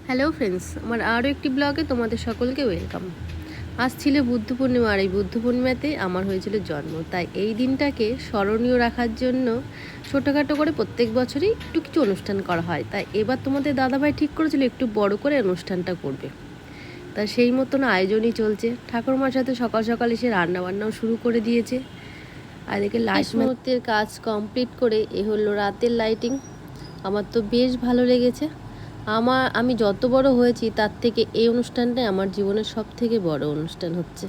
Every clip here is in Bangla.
হ্যালো ফ্রেন্ডস, আমার আরও একটি ব্লগে তোমাদের সকলকে ওয়েলকাম। আজ ছিল বুদ্ধ পূর্ণিমা, আর এই বুদ্ধ পূর্ণিমাতে আমার হয়েছিল জন্ম। তাই এই দিনটাকে স্মরণীয় রাখার জন্য ছোটোখাটো করে প্রত্যেক বছরই একটু কিছু অনুষ্ঠান করা হয়। তাই এবার তোমাদের দাদাভাই ঠিক করেছিল একটু বড় করে অনুষ্ঠানটা করবে। তা সেই মতন আয়োজনই চলছে। ঠাকুরমার সাথে সকাল সকাল এসে রান্নাবান্নাও শুরু করে দিয়েছে। আর এদিকে লাইট মুহূর্তের কাজ কমপ্লিট করে এ হলো রাতের লাইটিং। আমার তো বেশ ভালো লেগেছে। আমি যত বড় হয়েছি তার থেকে এই অনুষ্ঠানটাই আমার জীবনের সব থেকে বড় অনুষ্ঠান হচ্ছে।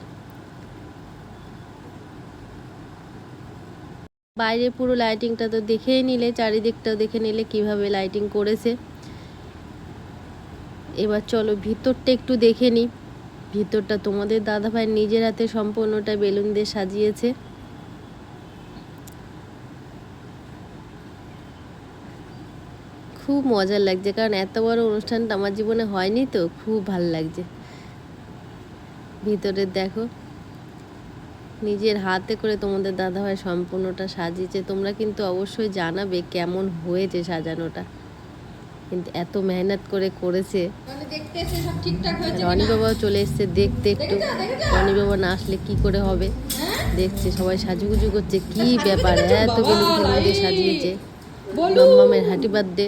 বাইরে পুরো লাইটিংটা তো দেখেই নিলে, চারিদিকটাও দেখে নিলে কিভাবে লাইটিং করেছে। এবার চলো ভিতরটা একটু দেখে নিই। ভিতরটা তোমাদের দাদাভাই নিজের হাতে সম্পূর্ণটা বেলুন দিয়ে সাজিয়েছে। খুব মজার লাগছে, কারণ এত বড় অনুষ্ঠানটা আমার জীবনে হয়নি, তো খুব ভালো লাগছে। ভিতরে দেখো নিজের হাতে করে তোমাদের দাদাভাই সম্পূর্ণটা সাজিয়েছে। তোমরা কিন্তু অবশ্যই জানাবে কেমন হয়েছে সাজানোটা, কিন্তু এত মেহনত করে করেছে। রনি বাবাও চলে এসছে দেখতে একটু। রনি বাবা না আসলে কি করে হবে, দেখছে সবাই সাজুগুজু করছে। কি ব্যাপার, এত বেলুন ফেলুন দিয়ে সাজিয়েছে। মাম্মামের হ্যাপি বার্থডে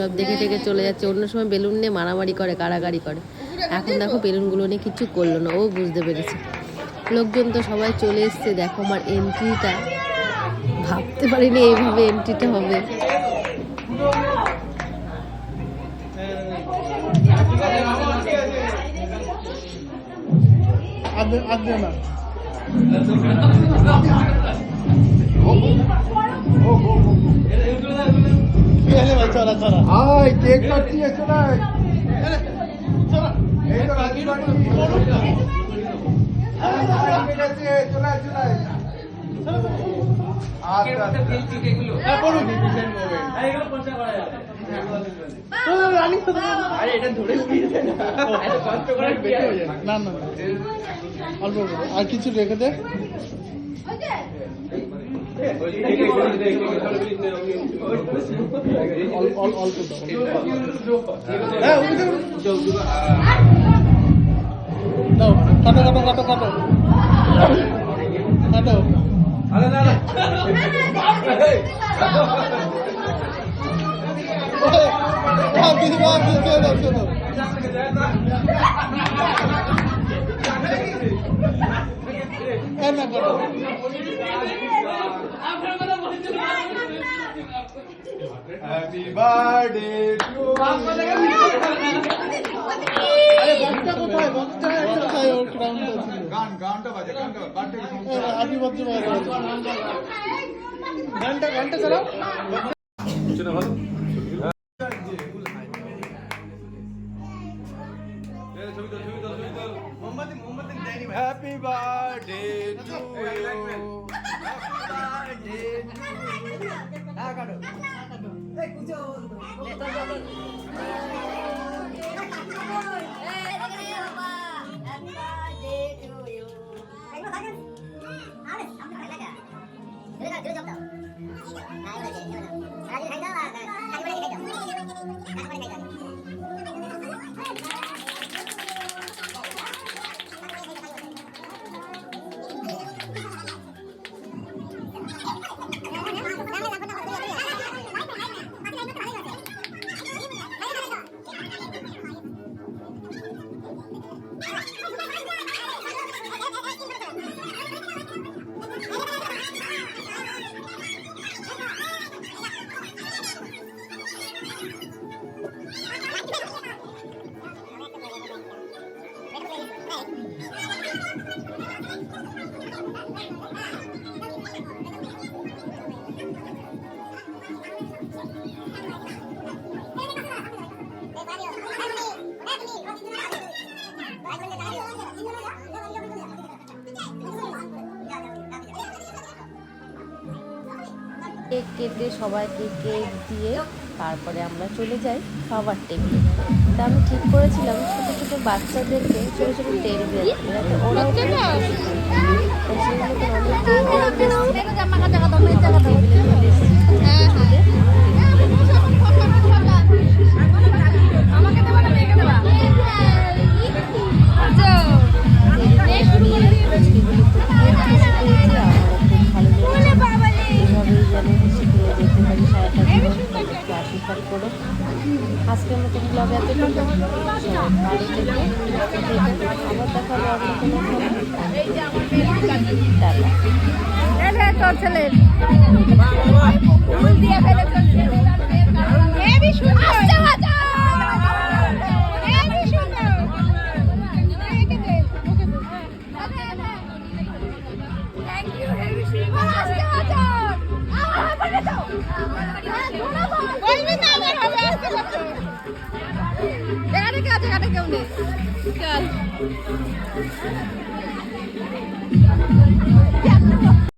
সব দেখে দেখে চলে যাচ্ছে। অন্য সময় বেলুন নিয়ে মারামারি করে, কাড়াকাড়ি করে। এখন দেখো বেলুনগুলো নিয়ে কিছু করলো না, ও বুঝতে পেরেছে। লোকজন তো সবাই চলে এসছে। দেখো আমার এন্ট্রিটা, ভাবতে পারিনি এইভাবে এন্ট্রিটা হবে। কেক কাটছি আর কিছু রেখে দে। কাটো কাটো কাটো কাটো কাটো। Happy birthday to you. আরে বক্সটা কোথায়? বক্সটা কোথায়? ওর ক্রাউনটা ছিল। গানটা বাজে, গানটা বার্থডে সং। হ্যাপি বার্থডে বাজে। গানটা চালাও। চলো ভালো। Happy birthday to you. Happy birthday to you. Cake কেটে সবাইকে কেক দিয়ে তারপরে আমরা চলে যাই খাবার টেবিলে। তা আমি ঠিক করেছিলাম ছোটো ছোটো বাচ্চাদেরকে ছোটো ছোটো টেবিল দেওয়া, যাতে ওরাও সাবস্ক্রাইব করো। আজকের মতো ব্লগ এতটুকু। সবাই ভালো থেকো, সুস্থ থেকো। আবার দেখা হবে অন্য কোনো টাটা। তোর ছেলে ফুল দিয়ে ফেলে চলছে হেভি সুন্দর হেভি সুন্দর থ্যাংক ইউ হেভি সুন্দর আসতে বাঁচাও আমার হবে তো বলবি না আমার হবে আসতে বাঁচাও দেখা দেখা কেউ নেই চল